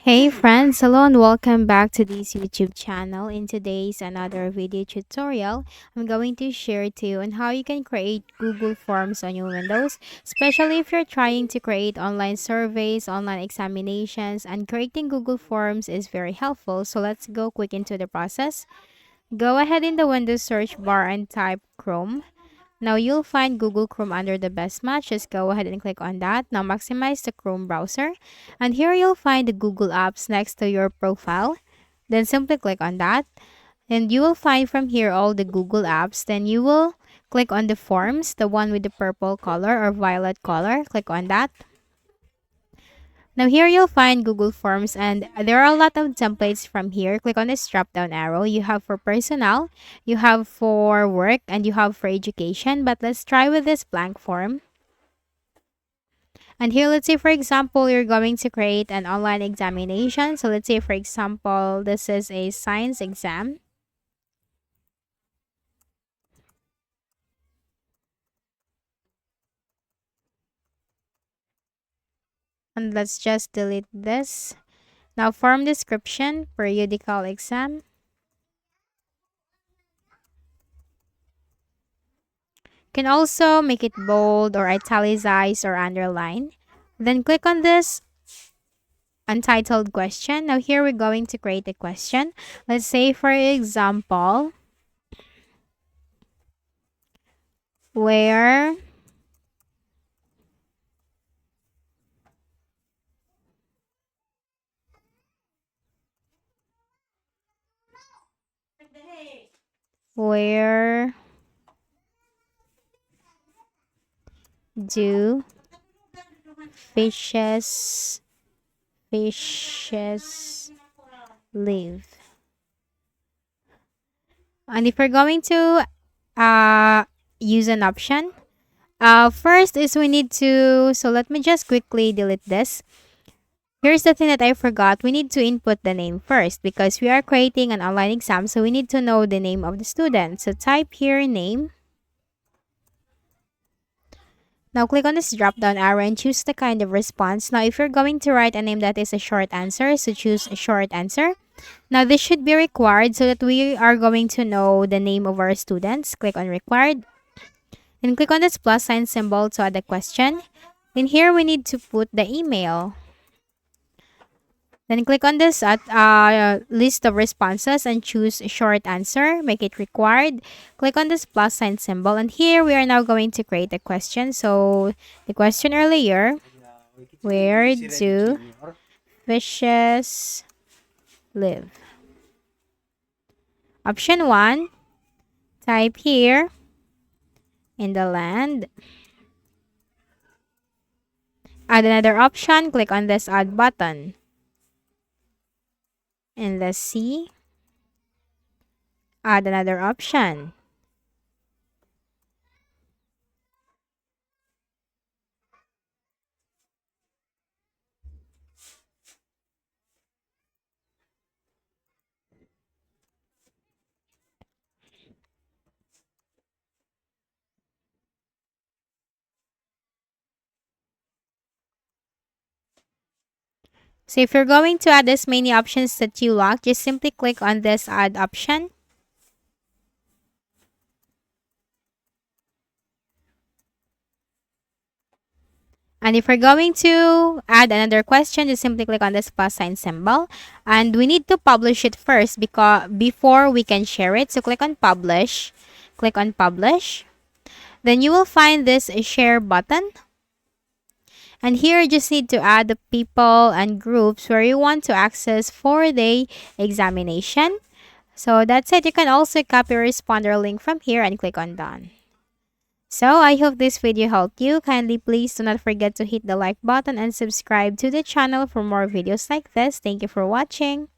Hey friends, hello and welcome back to this YouTube channel. In today's another video tutorial, I'm going to share to you on how you can create Google Forms on your Windows, especially if you're trying to create online surveys, online examinations, and creating Google Forms is very helpful. So let's go quick into the process. Go ahead in the Windows search bar and type Chrome. Now you'll find Google Chrome under the best match. Just go ahead and click on that. Now maximize the Chrome browser. And here you'll find the Google apps next to your profile. Then simply click on that. And you will find from here all the Google apps. Then you will click on the forms, the one with the purple color or violet color. Click on that. Now here you'll find Google Forms and there are a lot of templates from here. Click on this drop down arrow. You have for personal, you have for work, and you have for education. But let's try with this blank form. And here, let's say for example, you're going to create an online examination. So let's say for example, this is a science exam. And let's just delete this. Now form description, periodical exam. Can also make it bold or italicize or underline. Then click on this untitled question. Now here we're going to create a question. Let's say for example, where where do fishes fishes live? And if we're going to use an option, first is we need to, so let me just quickly delete this. Here's the thing that I forgot. We need to input the name first because we are creating an online exam. So we need to know the name of the student. So type here name. Now click on this drop down arrow and choose the kind of response. Now if you're going to write a name that is a short answer, so choose a short answer. Now this should be required so that we are going to know the name of our students. Click on required. Then click on this plus sign symbol to add a question. Then here we need to put the email. Then click on this list of responses and choose short answer. Make it required. Click on this plus sign symbol. And here we are now going to create a question. So the question earlier, where do fishes live? Option 1, type here in the land. Add another option. Click on this add button. And let's see. Add another option. So if you're going to add as many options that you like, just simply click on this add option. And if we're going to add another question, just simply click on this plus sign symbol. And we need to publish it first because before we can share it. So click on publish. Click on publish. Then you will find this share button. And here you just need to add the people and groups where you want to access for the examination. So that's it. You can also copy a responder link from here and click on done. So I hope this video helped you. Kindly please do not forget to hit the like button and subscribe to the channel for more videos like this. Thank you for watching.